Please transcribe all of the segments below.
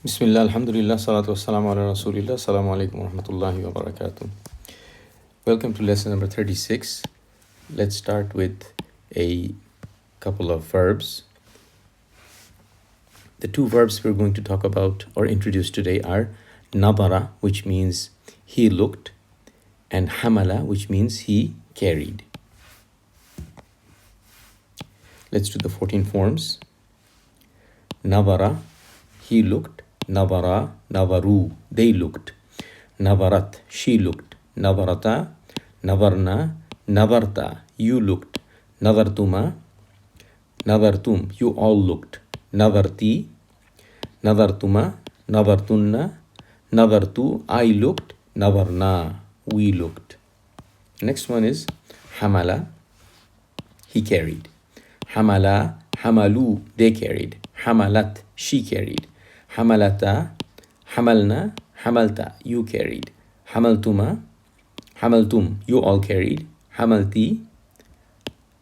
Bismillah, alhamdulillah, salatu wassalamu ala rasulillah, assalamu alaikum wa rahmatullahi wa barakatuh. Welcome to lesson number 36. Let's start with a couple of verbs. The two verbs we're going to talk about or introduce today are nadara, which means he looked, and hamala, which means he carried. Let's do the 14 forms. Nadara, he looked. Navara, navaru, they looked. Navarat, she looked. Navarata, navarna, navarta, you looked. Navartuma, navartum, you all looked. Navarti, navartuma, navartunna, navartu, I looked. Navarna, we looked. Next one is hamala, he carried. Hamala, hamalu, they carried. Hamalat, she carried. Hamalata, hamalna, hamalta, you carried. Hamaltuma, hamaltum, you all carried. Hamalti,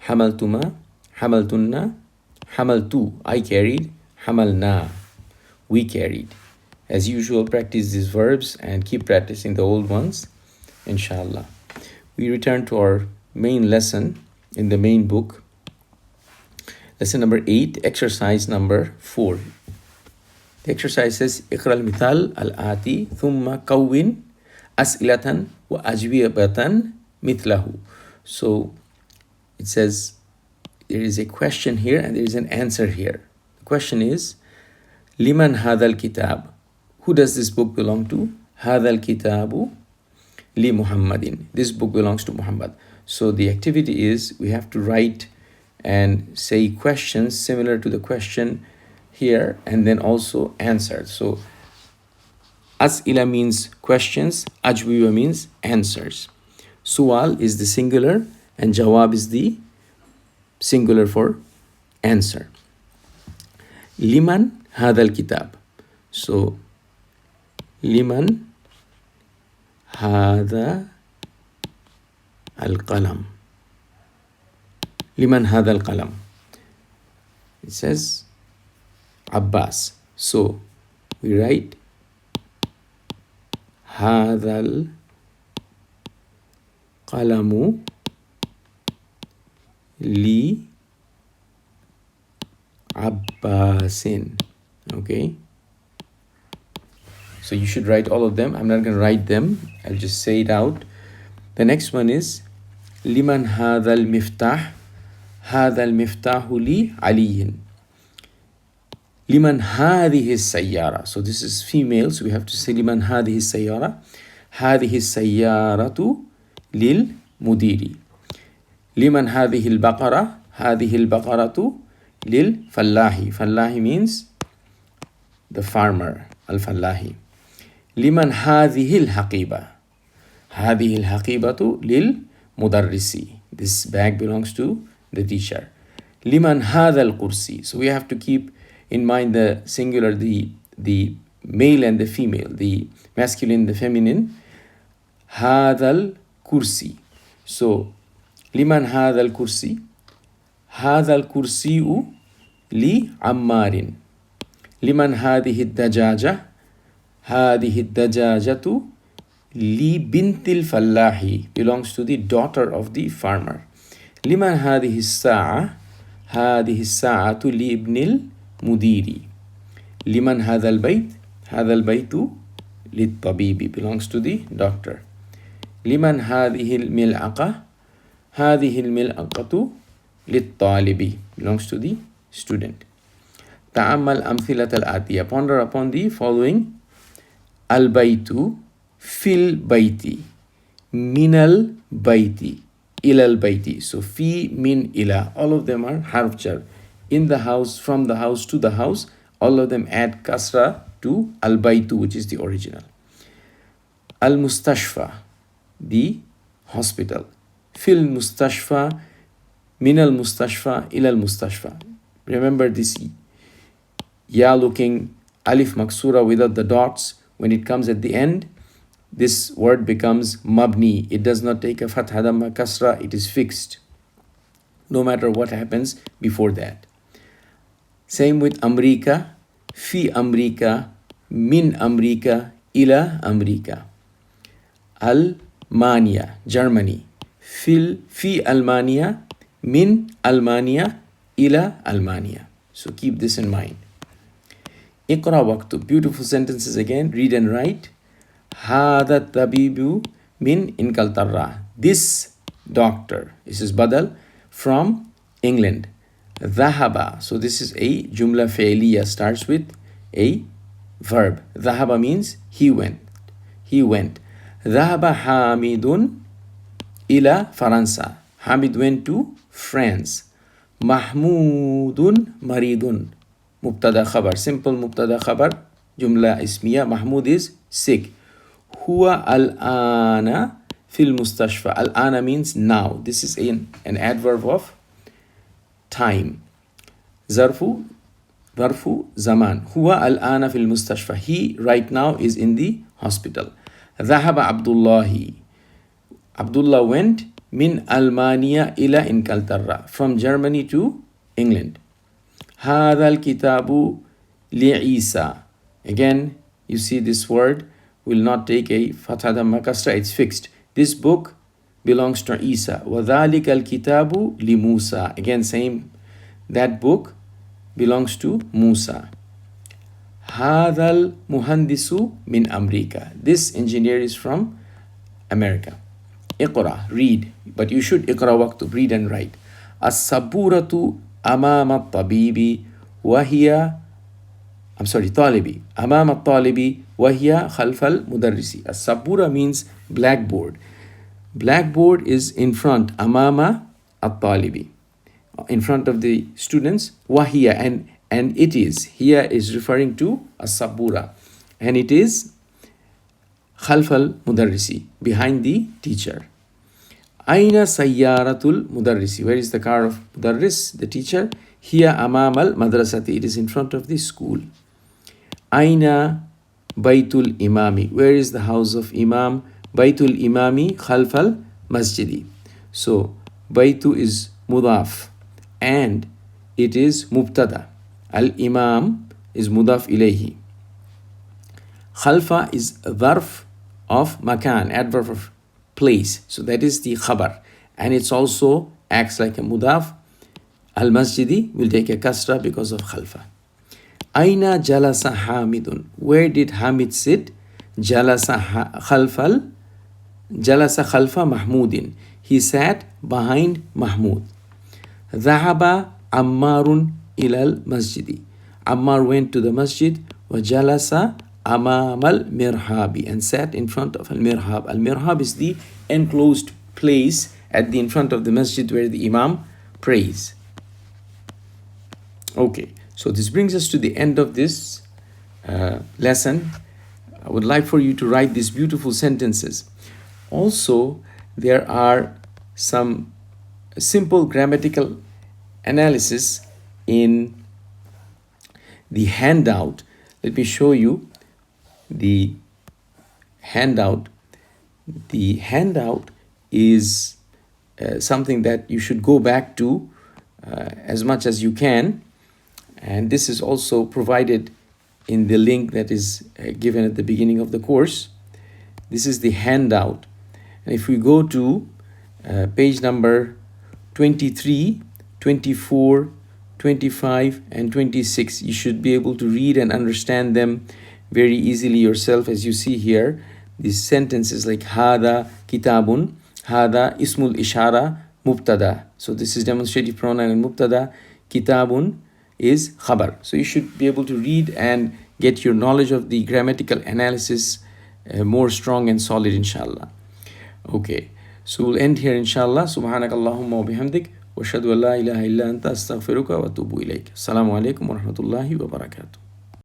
hamaltuma, hamaltunna, hamaltu, I carried. Hamalna, we carried. As usual, practice these verbs and keep practicing the old ones, inshallah. We return to our main lesson in the main book. Lesson number 8, exercise number 4. The exercise says, اقرأ المثال الآتي ثم كون أسئلة وأجوبة مثله. So it says there is a question here and there is an answer here. The question is, لمن هذا الكتاب? Who does this book belong to? هذا الكتاب لمحمد. This book belongs to Muhammad. So the activity is we have to write and say questions similar to the question here and then also answer. So as'ila means questions, ajwiba means answers. Sual is the singular and jawab is the singular for answer. Liman hadha al-kitab. So liman hadha al-qalam. Liman hadha al-qalam. It says Abbas. So we write hadha al-qalamu li Abbasin. Okay. So you should write all of them. I'm not going to write them. I'll just say it out. The next one is liman hadha al-miftah. هذا المفتاح لي علي. لمن هذه السيارة. So this is female, so we have to say لمن هذه السيارة. هذه السيارة للمدير. لمن هذه البقرة. هذه البقرة للفلاح. فلاح means the farmer. الفلاح. لمن هذه الحقيبة. هذه الحقيبة للمدرس. This bag belongs to the teacher. Liman hadha al-kursi. So we have to keep in mind the singular, the male and the female, the masculine, the feminine. Hadha al-kursi. So liman hadha al-kursi. Hadha al-kursi'u li ammarin. Liman hadihi ad-dajaja. Hadihi ad-dajajatu li bintil fallahi. Belongs to the daughter of the farmer. لمن هذه الساعة. هذه الساعة لابن المدير. لمن هذا البيت. هذا البيت للطبيب. Belongs to the doctor. لمن هذه الملعقة. هذه الملعقة للطالب. Belongs to the student. تأمل أمثلة الآتية. Ponder upon the following. البيت في البيت. من البيت. إلى البيت. So fi, min, ila, all of them are harf jar. In the house, from the house, to the house, all of them add kasra to al-baytu, which is the original. Al-mustashfa, the hospital. Fil mustashfa, min al-mustashfa, ila al-mustashfa. Remember this ya looking alif maksura without the dots. When it comes at the end, this word becomes mabni. It does not take a fatha dhamma kasra. It is fixed no matter what happens before that. Same with Amrika. Fi Amrika. min Amrika ila Amrika. Almania, Germany. Fi Almania, min Almania ila Almania. So keep this in mind. Iqra waktub. Beautiful sentences again. Read and write. Hada tabibu min Inkaltarra. This doctor. This is badal from England. Dhahaba. So this is a jumla fi'liya. Starts with a verb. Dhahaba means he went. He went. Dhahaba Hamidun ila Faransa. Hamid went to France. Mahmudun maridun. Mubtada khabar. Simple mubtada khabar. Jumla ismiya. Mahmud is sick. Huwa al-ana fil mustashfa. Al-ana means now. This is an adverb of time. Zarfu zaman. Huwa al-ana fil mustashfa. He right now is in the hospital. Dhahaba Abdullahi. Abdullah went min Almania ila Inkaltarra. From Germany to England. Hadha al-kitabu li Isa. Again, you see this word will not take a fatha dhamma kasra. It's fixed. This book belongs to Isa. وَذَلِكَ الْكِتَابُ لِمُوسَى. Again, same. That book belongs to Musa. هَذَا الْمُهَنْدِسُ مِنْ أَمْرِيكَ. This engineer is from America. Iqra, read. But you should iqra waktub, read and write. السبورة أمام الطبيب وهي طالبي. أمام الطالب وهي خلف المدرس. السبورة means blackboard. Blackboard is in front. أمام الطالب. In front of the students. وهي and it is. Here is referring to السبورة. And it is خلف المدرس. Behind the teacher. أين سيارة المدرس? Where is the car of مدرس, the teacher? هي أمام المدرسة. It is in front of the school. أين بيت الإمام? Where is the house of Imam? بيت الإمام خلف المسجد. So بيت is مضاف and it is مبتدا. Al-Imam is mudaf ilayhi. Khalfa is ظرف of makan, adverb of place. So that is the khabar. And it's also acts like a mudaf. Al-Masjidi will take a kasra because of khalfa. Aina jalasa Hamidun. Where did Hamid sit? Jalasa khalfa Mahmudin. He sat behind Mahmud. Dhahaba Ammarun ilal masjidi. Ammar went to the masjid. Wajalasa amam al-mirhabi. And sat in front of al-mirhab. Al-mirhab is the enclosed place at the in front of the masjid where the imam prays. Okay, so this brings us to the end of this lesson. I would like for you to write these beautiful sentences. Also, there are some simple grammatical analysis in the handout. Let me show you the handout. The handout is something that you should go back to as much as you can. And this is also provided in the link that is given at the beginning of the course. This is the handout. And if we go to page number 23, 24, 25, and 26, you should be able to read and understand them very easily yourself. As you see here, these sentences like hada kitabun, hada ismul ishara mubtada. So this is demonstrative pronoun and mubtada. Kitabun is khabar. So you should be able to read and get your knowledge of the grammatical analysis more strong and solid, inshallah. Okay, so we'll end here, inshallah. Subhanakallahumma wa bihamdik wa ashhadu an la ilaha illa anta astaghfiruka wa atubu ilayk. Assalamu alaikum wa rahmatullahi wa barakatuh.